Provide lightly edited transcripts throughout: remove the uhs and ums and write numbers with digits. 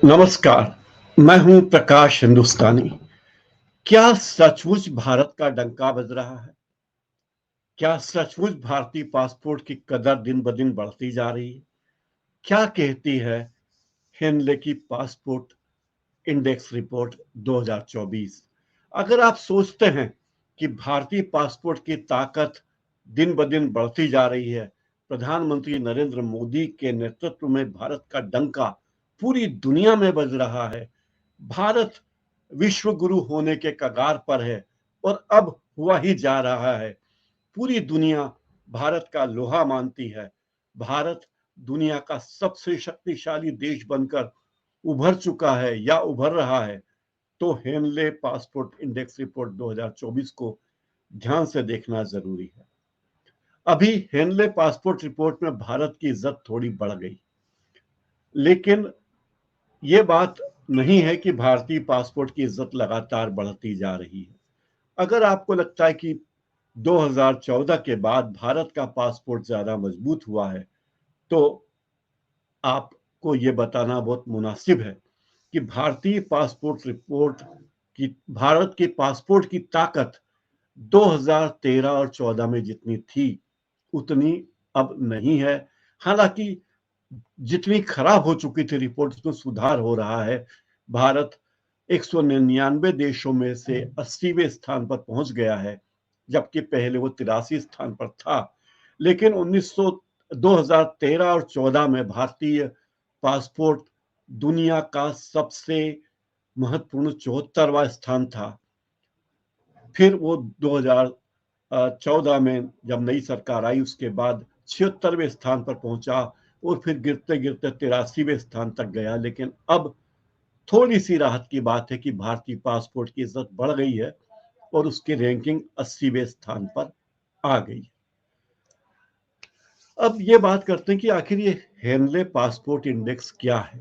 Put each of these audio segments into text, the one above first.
नमस्कार, मैं हूं प्रकाश हिंदुस्तानी। क्या सचमुच भारत का डंका बज रहा है? क्या सचमुच भारतीय पासपोर्ट की कदर दिन ब दिन बढ़ती जा रही है? क्या कहती है हेनले की पासपोर्ट इंडेक्स रिपोर्ट 2024? अगर आप सोचते हैं कि भारतीय पासपोर्ट की ताकत दिन ब दिन बढ़ती जा रही है, प्रधानमंत्री नरेंद्र मोदी के नेतृत्व में भारत का डंका पूरी दुनिया में बज रहा है, भारत विश्व गुरु होने के कगार पर है और अब हुआ ही जा रहा है। पूरी दुनिया भारत का लोहा मानती है। भारत दुनिया का सबसे शक्तिशाली देश बनकर उभर चुका है या उभर रहा है, तो हेनले पासपोर्ट इंडेक्स रिपोर्ट 2024 को ध्यान से देखना जरूरी है। अभी हेनले पासपोर्ट रिपोर्ट में भारत की इज्जत थोड़ी बढ़ गई, लेकिन ये बात नहीं है कि भारतीय पासपोर्ट की इज्जत लगातार बढ़ती जा रही है। अगर आपको लगता है कि 2014 के बाद भारत का पासपोर्ट ज्यादा मजबूत हुआ है, तो आपको ये बताना बहुत मुनासिब है कि भारत की पासपोर्ट की ताकत 2013 और 14 में जितनी थी उतनी अब नहीं है। हालांकि जितनी खराब हो चुकी थी रिपोर्ट, उसमें सुधार हो रहा है। भारत 199 देशों में से 80वें स्थान पर पहुंच गया है, जबकि पहले वो 83 स्थान पर था। लेकिन 2013 और 14 में भारतीय पासपोर्ट दुनिया का सबसे महत्वपूर्ण 74वां स्थान था। फिर वो 2014 में जब नई सरकार आई, उसके बाद 76वें स्थान पर पहुंचा और फिर गिरते गिरते 83वें स्थान तक गया। लेकिन अब थोड़ी सी राहत की बात है कि भारतीय पासपोर्ट की इज्जत बढ़ गई है और उसकी रैंकिंग 80वें स्थान पर आ गई। अब ये बात करते हैं कि आखिर ये हेनले पासपोर्ट इंडेक्स क्या है।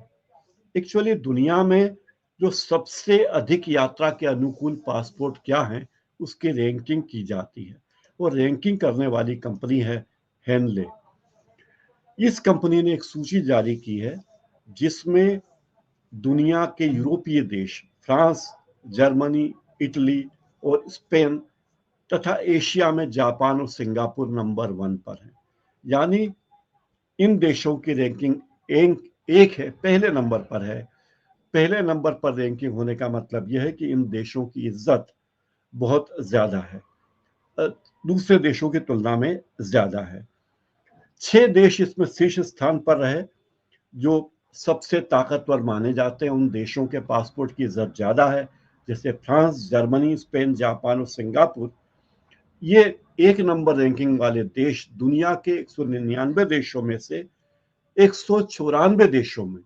एक्चुअली दुनिया में जो सबसे अधिक यात्रा के अनुकूल पासपोर्ट क्या है, उसकी रैंकिंग की जाती है और रैंकिंग करने वाली कंपनी है हेनले। इस कंपनी ने एक सूची जारी की है जिसमें दुनिया के यूरोपीय देश फ्रांस, जर्मनी, इटली और स्पेन तथा एशिया में जापान और सिंगापुर नंबर 1 पर है। यानी इन देशों की रैंकिंग एक है, पहले नंबर पर है। पहले नंबर पर रैंकिंग होने का मतलब यह है कि इन देशों की इज्जत बहुत ज्यादा है, दूसरे देशों की तुलना में ज्यादा है। 6 देश इसमें शीर्ष स्थान पर रहे जो सबसे ताकतवर माने जाते हैं। उन देशों के पासपोर्ट की इज्जत ज्यादा है, जैसे फ्रांस, जर्मनी, स्पेन, जापान और सिंगापुर। ये एक नंबर रैंकिंग वाले देश दुनिया के 199 देशों में से 194 देशों में,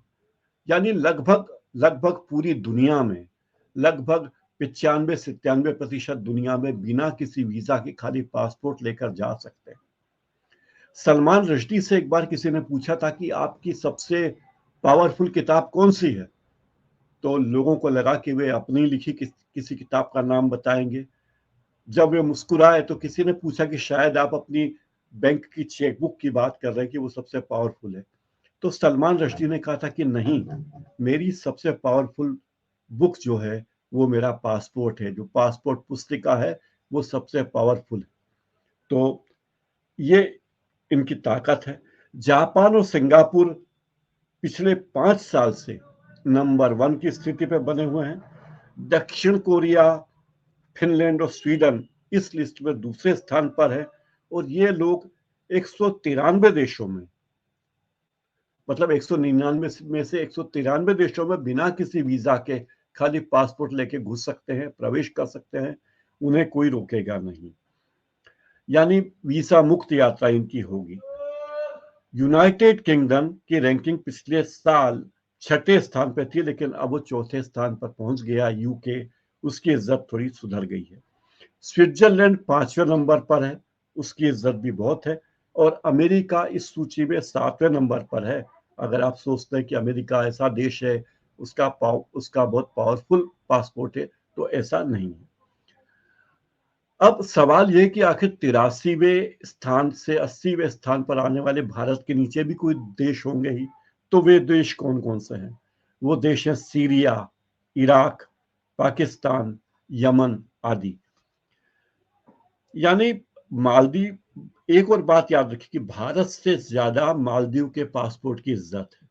यानी लगभग लगभग पूरी दुनिया में लगभग 95-97% दुनिया में बिना किसी वीजा के खाली पासपोर्ट लेकर जा सकते हैं। सलमान रश्दी से एक बार किसी ने पूछा था कि आपकी सबसे पावरफुल किताब कौन सी है, तो लोगों को लगा कि वे अपनी लिखी किसी किताब का नाम बताएंगे। जब वे मुस्कुराए तो किसी ने पूछा कि शायद आप अपनी बैंक की चेकबुक की बात कर रहे हैं कि वो सबसे पावरफुल है। तो सलमान रश्दी ने कहा था कि नहीं, मेरी सबसे पावरफुल बुक जो है वो मेरा पासपोर्ट है। जो पासपोर्ट पुस्तिका है वो सबसे पावरफुल है। तो ये इनकी ताकत है। जापान और सिंगापुर पिछले 5 साल से नंबर 1 की स्थिति पे बने हुए हैं। दक्षिण कोरिया, फिनलैंड और स्वीडन इस लिस्ट में दूसरे स्थान पर है। और ये लोग 193 देशों में, मतलब 199 में से 193 देशों में बिना किसी वीजा के खाली पासपोर्ट लेके घुस सकते हैं, प्रवेश कर सकते हैं, उन्हें कोई रोकेगा नहीं। यानी वीसा मुक्त यात्रा इनकी होगी। यूनाइटेड किंगडम की रैंकिंग पिछले साल 6ठे स्थान पर थी, लेकिन अब वो 4थे स्थान पर पहुंच गया। यूके, उसकी इज्जत थोड़ी सुधर गई है। स्विट्जरलैंड 5वें नंबर पर है, उसकी इज्जत भी बहुत है। और अमेरिका इस सूची में 7वें नंबर पर है। अगर आप सोचते हैं कि अमेरिका ऐसा देश है उसका बहुत पावरफुल पासपोर्ट है, तो ऐसा नहीं है। अब सवाल ये कि आखिर 83वें स्थान से 80वें स्थान पर आने वाले भारत के नीचे भी कोई देश होंगे ही, तो वे देश कौन कौन से हैं? वो देश है सीरिया, इराक, पाकिस्तान, यमन आदि। यानी मालदीव, एक और बात याद रखिए कि भारत से ज्यादा मालदीव के पासपोर्ट की इज्जत है।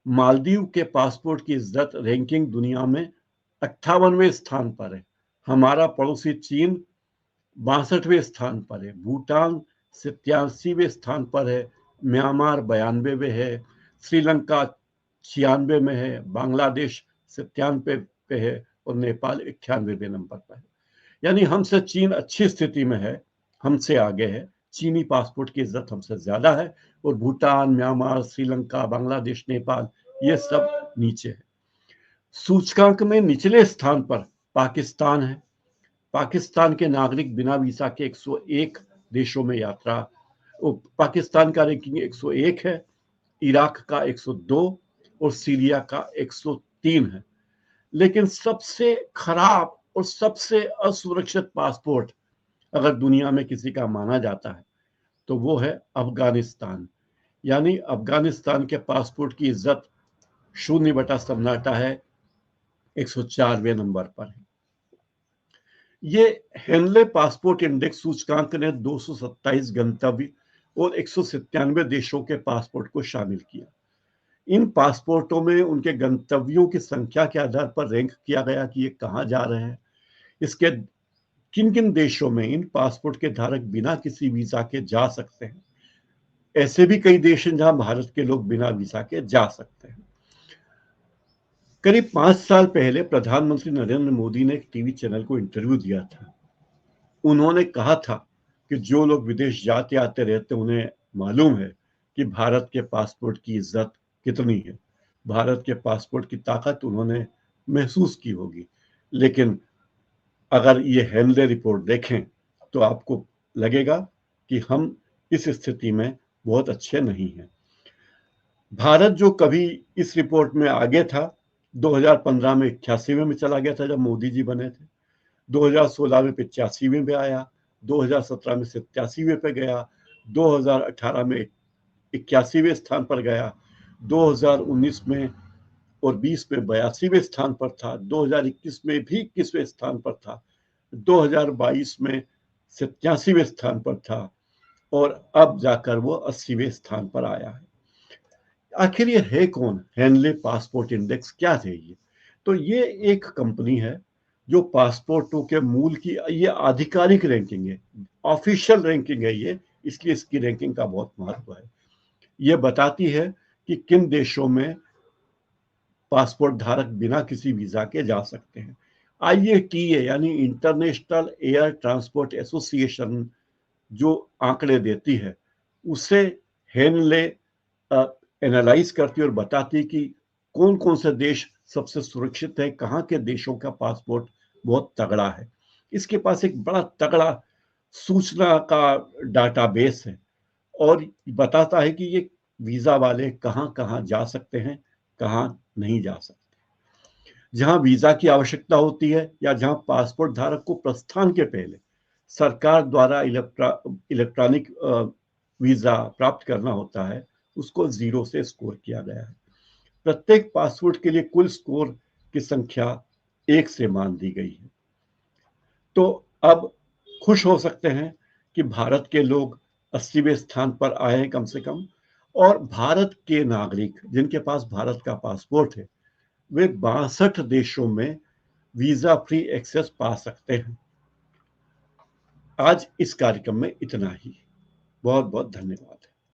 मालदीव के पासपोर्ट की इज्जत रैंकिंग दुनिया में 58वें स्थान पर है। हमारा पड़ोसी चीन 62वें स्थान पर है, भूटान 87वें स्थान पर है, म्यांमार 92वें है, श्रीलंका 96 में है, बांग्लादेश 97 पे है और नेपाल 91वें नंबर पर है। यानी हमसे चीन अच्छी स्थिति में है, हमसे आगे है। चीनी पासपोर्ट की इज्जत हमसे ज्यादा है और भूटान, म्यांमार, श्रीलंका, बांग्लादेश, नेपाल ये सब नीचे है। सूचकांक में निचले स्थान पर पाकिस्तान है। पाकिस्तान के नागरिक बिना वीजा के 101 देशों में यात्रा, पाकिस्तान का रैंकिंग 101 है, इराक का 102 और सीरिया का 103 है। लेकिन सबसे खराब और सबसे असुरक्षित पासपोर्ट अगर दुनिया में किसी का माना जाता है तो वो है अफगानिस्तान। यानी अफगानिस्तान के पासपोर्ट की इज्जत 0 बटा सन्नाटा है, 104वें नंबर पर है। ये हेनले पासपोर्ट इंडेक्स सूचकांक ने 227 गंतव्य और 197 देशों के पासपोर्ट को शामिल किया। इन पासपोर्टों में उनके गंतव्यों की संख्या के आधार पर रैंक किया गया कि ये कहाँ जा रहे हैं, इसके किन किन देशों में इन पासपोर्ट के धारक बिना किसी वीजा के जा सकते हैं। ऐसे भी कई देश हैं जहां भारत के लोग बिना वीजा के जा सकते हैं। करीब 5 साल पहले प्रधानमंत्री नरेंद्र मोदी ने एक टीवी चैनल को इंटरव्यू दिया था। उन्होंने कहा था कि जो लोग विदेश जाते आते रहते उन्हें मालूम है कि भारत के पासपोर्ट की इज्जत कितनी है, भारत के पासपोर्ट की ताकत उन्होंने महसूस की होगी। लेकिन अगर ये हेनले रिपोर्ट देखें तो आपको लगेगा कि हम इस स्थिति में बहुत अच्छे नहीं हैं। भारत जो कभी इस रिपोर्ट में आगे था, 2015 में 81वें में चला गया था जब मोदी जी बने थे, 2016 में 85वें पे आया, 2017 में 87वें पे गया, 2018 में 81वें स्थान पर गया, 2019 में और 20 में 82वें स्थान पर था, 2021 में भी 21वें स्थान पर था, 2022 में 87वें स्थान पर था और अब जाकर वो 80वें स्थान पर आया है। आखिर ये है कौन? हेनले पासपोर्ट इंडेक्स क्या है ये? तो ये एक कंपनी है जो पासपोर्टों के मूल की, ये आधिकारिक रैंकिंग है, ऑफिशियल रैंकिंग है ये, इसलिए इसकी रैंकिंग का बहुत महत्व है। ये बताती है कि किन देशों में पासपोर्ट धारक बिना किसी वीजा के जा सकते हैं। IATA यानी इंटरनेशनल एयर ट्रांसपोर्ट एसोसिएशन जो आंकड़े देती है उसे हेनले एनालाइज करती है और बताती है कि कौन कौन से देश सबसे सुरक्षित है, कहाँ के देशों का पासपोर्ट बहुत तगड़ा है। इसके पास एक बड़ा तगड़ा सूचना का डाटाबेस है और बताता है कि ये वीजा वाले कहाँ कहाँ जा सकते हैं, कहाँ नहीं जा सकते। जहां वीजा की आवश्यकता होती है या जहां पासपोर्ट धारक को प्रस्थान के पहले सरकार द्वारा इलेक्ट्रॉनिक वीजा प्राप्त करना होता है, उसको 0 से स्कोर किया गया है। प्रत्येक पासपोर्ट के लिए कुल स्कोर की संख्या 1 से मान दी गई है। तो अब खुश हो सकते हैं कि भारत के लोग 80वें स्थान पर आए हैं कम से कम, और भारत के नागरिक जिनके पास भारत का पासपोर्ट है वे 62 देशों में वीजा फ्री एक्सेस पा सकते हैं। आज इस कार्यक्रम में इतना ही। बहुत बहुत धन्यवाद।